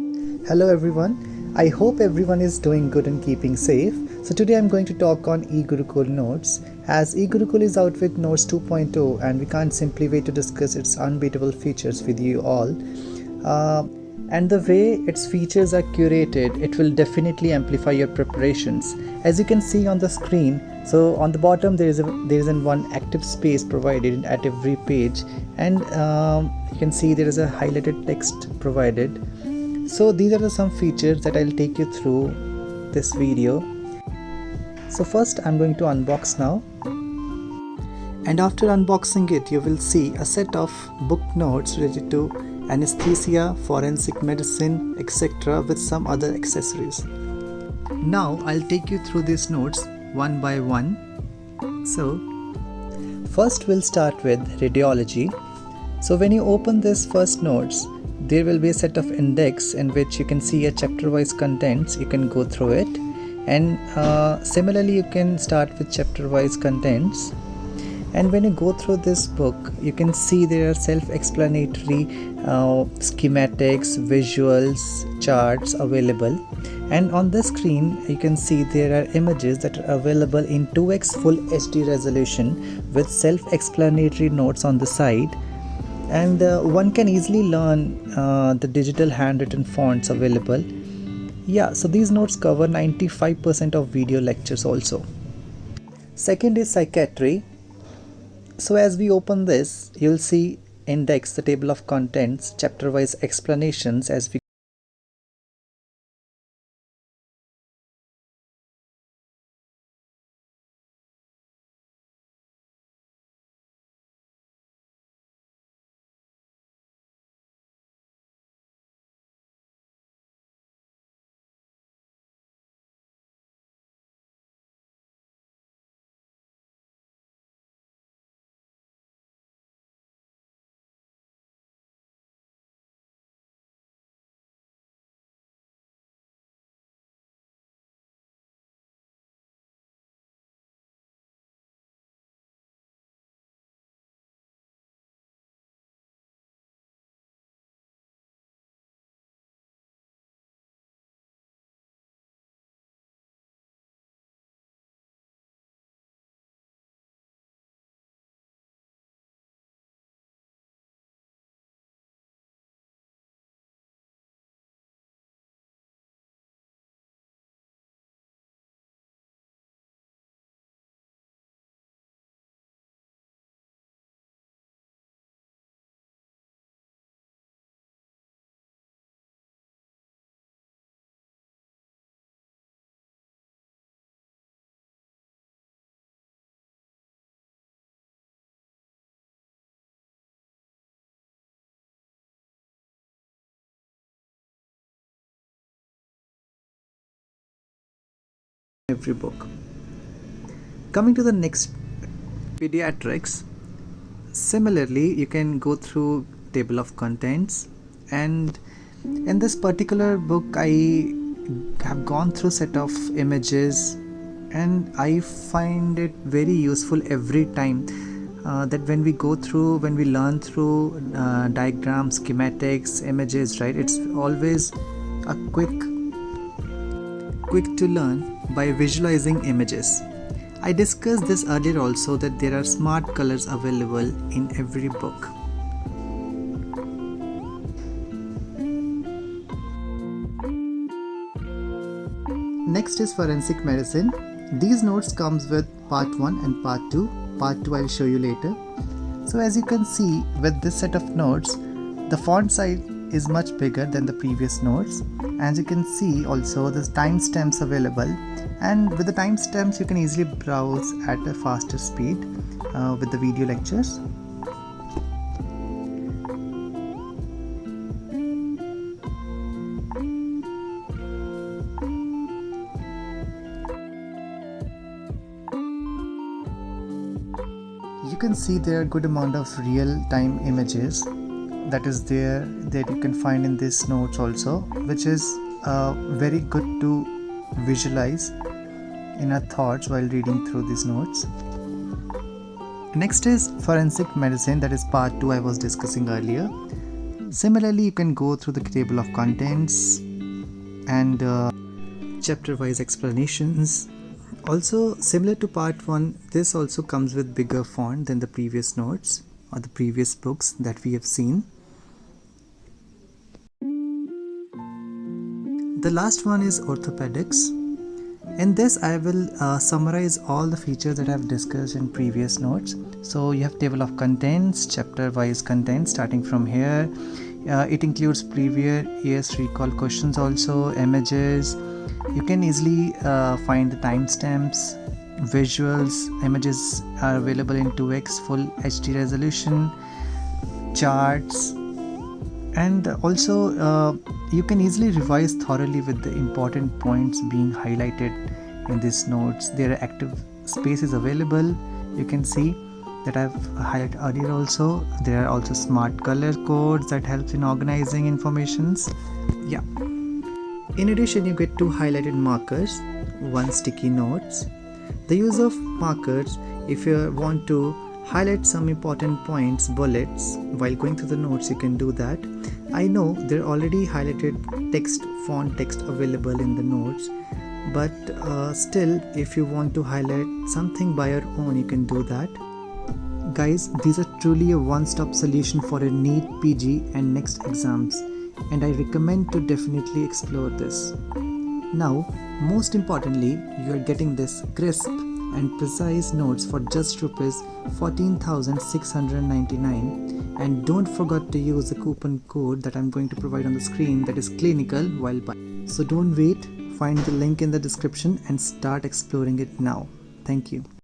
Hello everyone, I hope everyone is doing good and keeping safe. So today I'm going to talk on eGurukul Notes, as eGurukul is out with Notes 2.0 and we can't simply wait to discuss its unbeatable features with you all. And the way its features are curated, it will definitely amplify your preparations. As you can see on the screen, so on the bottom there is one active space provided at every page, and you can see there is a highlighted text provided. So these are some features that I'll take you through this video. So first I'm going to unbox now. And after unboxing it, you will see a set of book notes related to anesthesia, forensic medicine, etc. with some other accessories. Now I'll take you through these notes one by one. So first we'll start with radiology. So when you open this first notes, there will be a set of index in which you can see a chapter wise contents. You can go through it, and similarly you can start with chapter wise contents. And when you go through this book, you can see there are self-explanatory schematics, visuals, charts available. And on the screen you can see there are images that are available in 2x full HD resolution with self-explanatory notes on the side. And one can easily learn the digital handwritten fonts available. Yeah, so these notes cover 95% of video lectures also. Second is psychiatry. So as we open this, you'll see index, the table of contents, chapter wise explanations as we every book. Coming to the next, pediatrics. Similarly, you can go through table of contents, and in this particular book I have gone through set of images, and I find it very useful every time that when we learn through diagrams, schematics, images, right? It's always a quick to learn by visualizing images. I discussed this earlier also, that there are smart colors available in every book. Next is forensic medicine. These notes comes with part 1 and part 2. Part 2 I'll show you later. So as you can see with this set of notes, the font size is much bigger than the previous notes. As you can see also, the timestamps available, and with the timestamps you can easily browse at a faster speed with the video lectures. You can see there are a good amount of real-time images that is there that you can find in these notes also, which is very good to visualize in our thoughts while reading through these notes. Next is forensic medicine, that is part 2 I was discussing earlier. Similarly, you can go through the table of contents and chapter wise explanations. Also, similar to part 1, this also comes with bigger font than the previous notes or the previous books that we have seen. The last one is orthopedics. In this, I will summarize all the features that I have discussed in previous notes. So you have table of contents, chapter wise content starting from here. It includes previous year's recall questions also, images. You can easily find the timestamps, visuals. Images are available in 2x full HD resolution, charts, and also you can easily revise thoroughly with the important points being highlighted in these notes. There are active spaces available. You can see that I've highlighted earlier also. There are also smart color codes that helps in organizing informations. Yeah. In addition, you get 2 highlighted markers, 1 sticky notes. The use of markers, if you want to highlight some important points, bullets, while going through the notes, you can do that. I know there are already highlighted text, font text available in the notes, but still, if you want to highlight something by your own, you can do that. Guys, these are truly a one-stop solution for a NEET PG and NEXT exams, and I recommend to definitely explore this. Now, most importantly, you are getting this crisp and precise notes for just Rs 14,699, and don't forget to use the coupon code that I'm going to provide on the screen, that is clinical while buying. So don't wait, find the link in the description and start exploring it now. Thank you.